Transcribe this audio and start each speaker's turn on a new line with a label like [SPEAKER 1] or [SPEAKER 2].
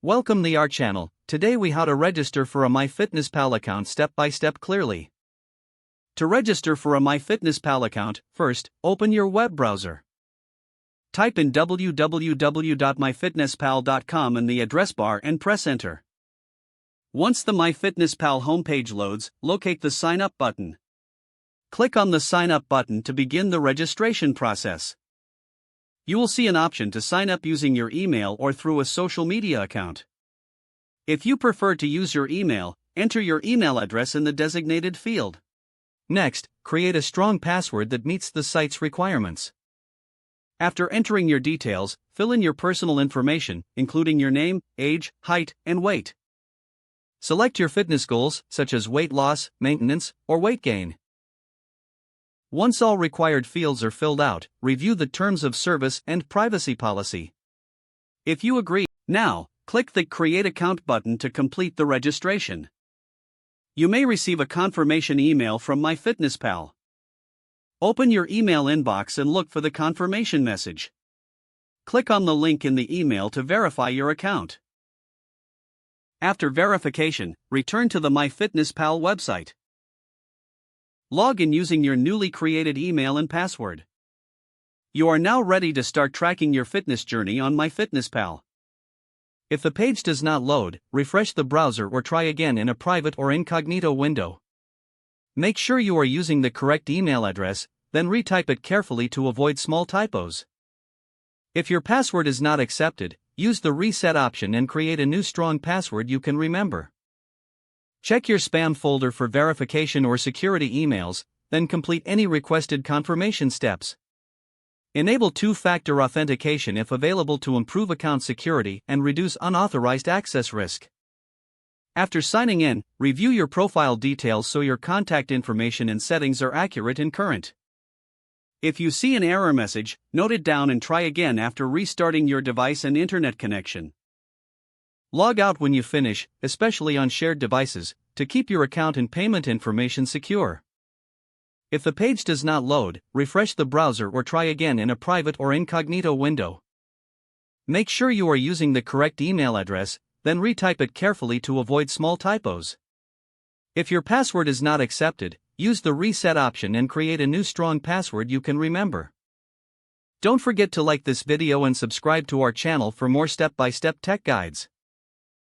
[SPEAKER 1] Welcome to our channel. Today we how to register for a MyFitnessPal account step by step clearly. To register for a MyFitnessPal account, first, open your web browser. Type in www.myfitnesspal.com in the address bar and press enter. Once the MyFitnessPal homepage loads, locate the Sign Up button. Click on the Sign Up button to begin the registration process. You will see an option to sign up using your email or through a social media account. If you prefer to use your email, enter your email address in the designated field. Next, create a strong password that meets the site's requirements. After entering your details, fill in your personal information, including your name, age, height, and weight. Select your fitness goals, such as weight loss, maintenance, or weight gain. Once all required fields are filled out, review the terms of service and privacy policy. If you agree, now, click the Create Account button to complete the registration. You may receive a confirmation email from MyFitnessPal. Open your email inbox and look for the confirmation message. Click on the link in the email to verify your account. After verification, return to the MyFitnessPal website. Log in using your newly created email and password. You are now ready to start tracking your fitness journey on MyFitnessPal. If the page does not load, refresh the browser or try again in a private or incognito window. Make sure you are using the correct email address, then retype it carefully to avoid small typos. If your password is not accepted, use the reset option and create a new strong password you can remember. Check your spam folder for verification or security emails, then complete any requested confirmation steps. Enable two-factor authentication if available to improve account security and reduce unauthorized access risk. After signing in, review your profile details so your contact information and settings are accurate and current. If you see an error message, note it down and try again after restarting your device and internet connection. Log out when you finish, especially on shared devices, to keep your account and payment information secure. If the page does not load, refresh the browser or try again in a private or incognito window. Make sure you are using the correct email address, then retype it carefully to avoid small typos. If your password is not accepted, use the reset option and create a new strong password you can remember. Don't forget to like this video and subscribe to our channel for more step-by-step tech guides.